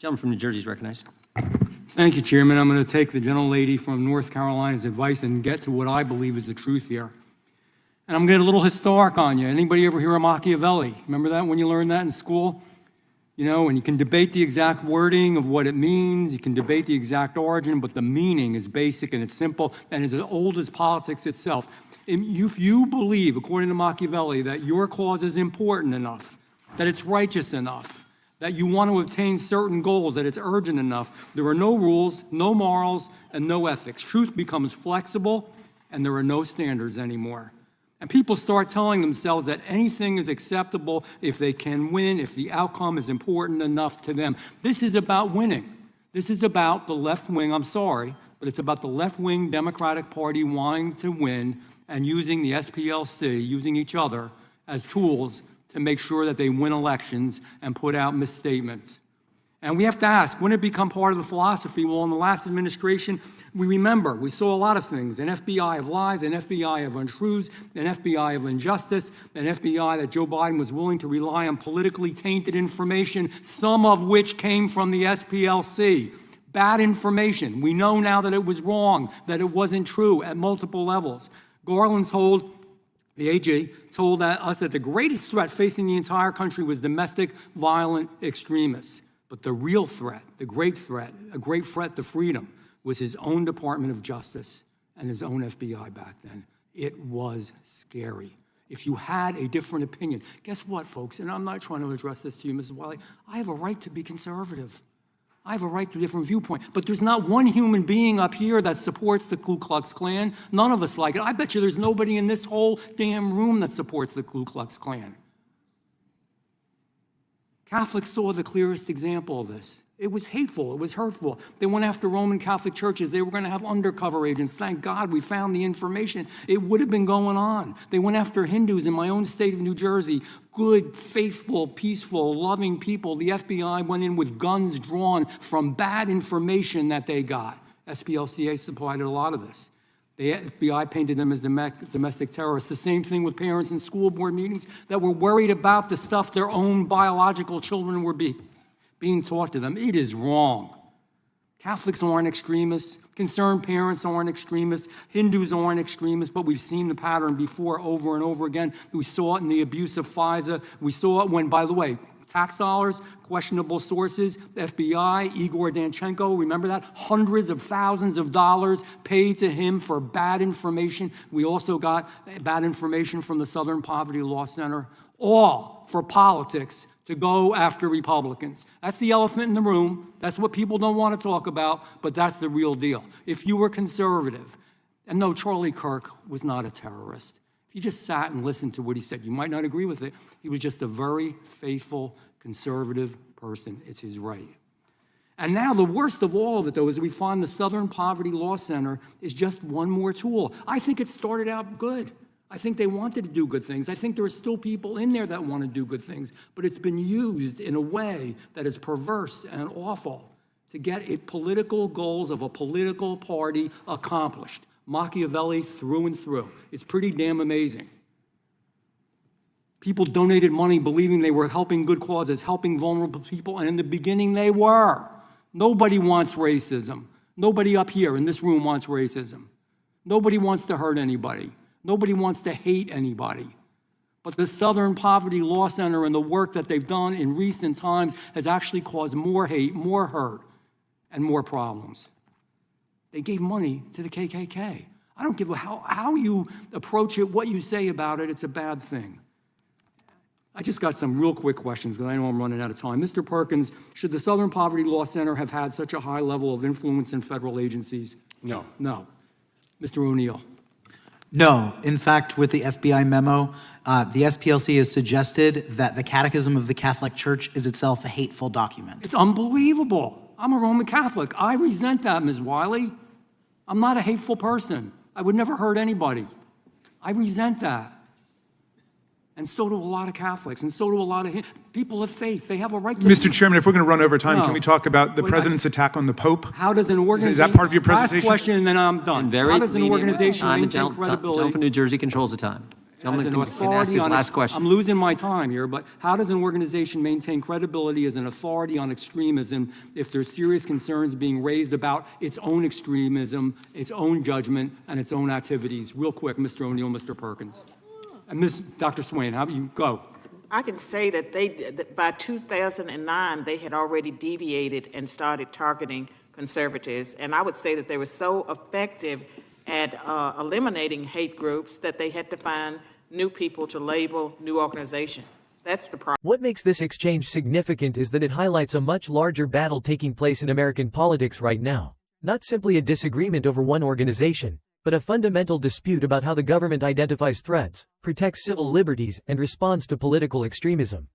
Gentleman from New Jersey is recognized. Thank you, Chairman. I'm going to take the gentlelady from North Carolina's advice and get to what I believe is the truth here. And I'm getting a little historic on you. Anybody ever hear of Machiavelli? Remember that when you learned that in school? You know, and you can debate the exact wording of what it means. You can debate the exact origin, but the meaning is basic and it's simple and it's as old as politics itself. If you believe, according to Machiavelli, that your cause is important enough, that it's righteous enough, that you want to obtain certain goals, that it's urgent enough, there are no rules, no morals, and no ethics. Truth becomes flexible, and there are no standards anymore. And people start telling themselves that anything is acceptable if they can win, if the outcome is important enough to them. This is about winning. This is about the left wing, I'm sorry, but it's about the left-wing Democratic Party wanting to win and using the SPLC, using each other as tools to make sure that they win elections and put out misstatements. And we have to ask, when it become part of the philosophy? Well, in the last administration, we saw a lot of things, an FBI of lies, an FBI of untruths, an FBI of injustice, an FBI that Joe Biden was willing to rely on politically tainted information, some of which came from the SPLC. Bad information. We know now that it was wrong, that it wasn't true at multiple levels. The AG told us that the greatest threat facing the entire country was domestic violent extremists. But the real threat, the great threat, a great threat to freedom, was his own Department of Justice and his own FBI back then. It was scary. If you had a different opinion, guess what, folks? And I'm not trying to address this to you, Mrs. Wiley. I have a right to be conservative. I have a right to a different viewpoint. But there's not one human being up here that supports the Ku Klux Klan. None of us like it. I bet you there's nobody in this whole damn room that supports the Ku Klux Klan. Catholics saw the clearest example of this. It was hateful. It was hurtful. They went after Roman Catholic churches. They were going to have undercover agents. Thank God we found the information. It would have been going on. They went after Hindus in my own state of New Jersey. Good, faithful, peaceful, loving people. The FBI went in with guns drawn from bad information that they got. SPLCA supplied a lot of this. The FBI painted them as domestic terrorists. The same thing with parents in school board meetings that were worried about the stuff their own biological children were being taught to them. It is wrong. Catholics aren't extremists. Concerned parents aren't extremists. Hindus aren't extremists, but we've seen the pattern before over and over again. We saw it in the abuse of FISA. We saw it when, by the way, tax dollars, questionable sources, FBI, Igor Danchenko, remember that? Hundreds of thousands of dollars paid to him for bad information. We also got bad information from the Southern Poverty Law Center, all for politics to go after Republicans. That's the elephant in the room. That's what people don't want to talk about, but that's the real deal. If you were conservative, and no, Charlie Kirk was not a terrorist. If you just sat and listened to what he said, you might not agree with it. He was just a very faithful, conservative person. It's his right. And now the worst of all of it, though, is we find the Southern Poverty Law Center is just one more tool. I think it started out good. I think they wanted to do good things. I think there are still people in there that want to do good things, but it's been used in a way that is perverse and awful to get political goals of a political party accomplished. Machiavelli through and through. It's pretty damn amazing. People donated money believing they were helping good causes, helping vulnerable people, and in the beginning they were. Nobody wants racism. Nobody up here in this room wants racism. Nobody wants to hurt anybody. Nobody wants to hate anybody. But the Southern Poverty Law Center and the work that they've done in recent times has actually caused more hate, more hurt, and more problems. They gave money to the KKK. I don't give a how you approach it, what you say about it, it's a bad thing. I just got some real quick questions because I know I'm running out of time. Mr. Perkins, should the Southern Poverty Law Center have had such a high level of influence in federal agencies? No. No. Mr. O'Neill? No. In fact, with the FBI memo, the SPLC has suggested that the Catechism of the Catholic Church is itself a hateful document. It's unbelievable. I'm a Roman Catholic. I resent that, Ms. Wiley. I'm not a hateful person. I would never hurt anybody. I resent that. And so do a lot of Catholics, and so do a lot of people of faith. They have a right to... Mr. Chairman, if we're going to run over time, can we talk about the president's attack on the Pope? How does an organization... Is that part of your presentation? Last question, and then I'm done. How does an organization maintain credibility... Gentleman from New Jersey controls the time. Gentleman as can an ask authority his on last question. I'm losing my time here, but how does an organization maintain credibility as an authority on extremism if there's serious concerns being raised about its own extremism, its own judgment, and its own activities? Real quick, Mr. O'Neill, Mr. Perkins. And Dr. Swain, how about you go? I can say that by 2009, they had already deviated and started targeting conservatives. And I would say that they were so effective at eliminating hate groups that they had to find new people to label new organizations. That's the problem. What makes this exchange significant is that it highlights a much larger battle taking place in American politics right now. Not simply a disagreement over one organization, but a fundamental dispute about how the government identifies threats, protects civil liberties, and responds to political extremism.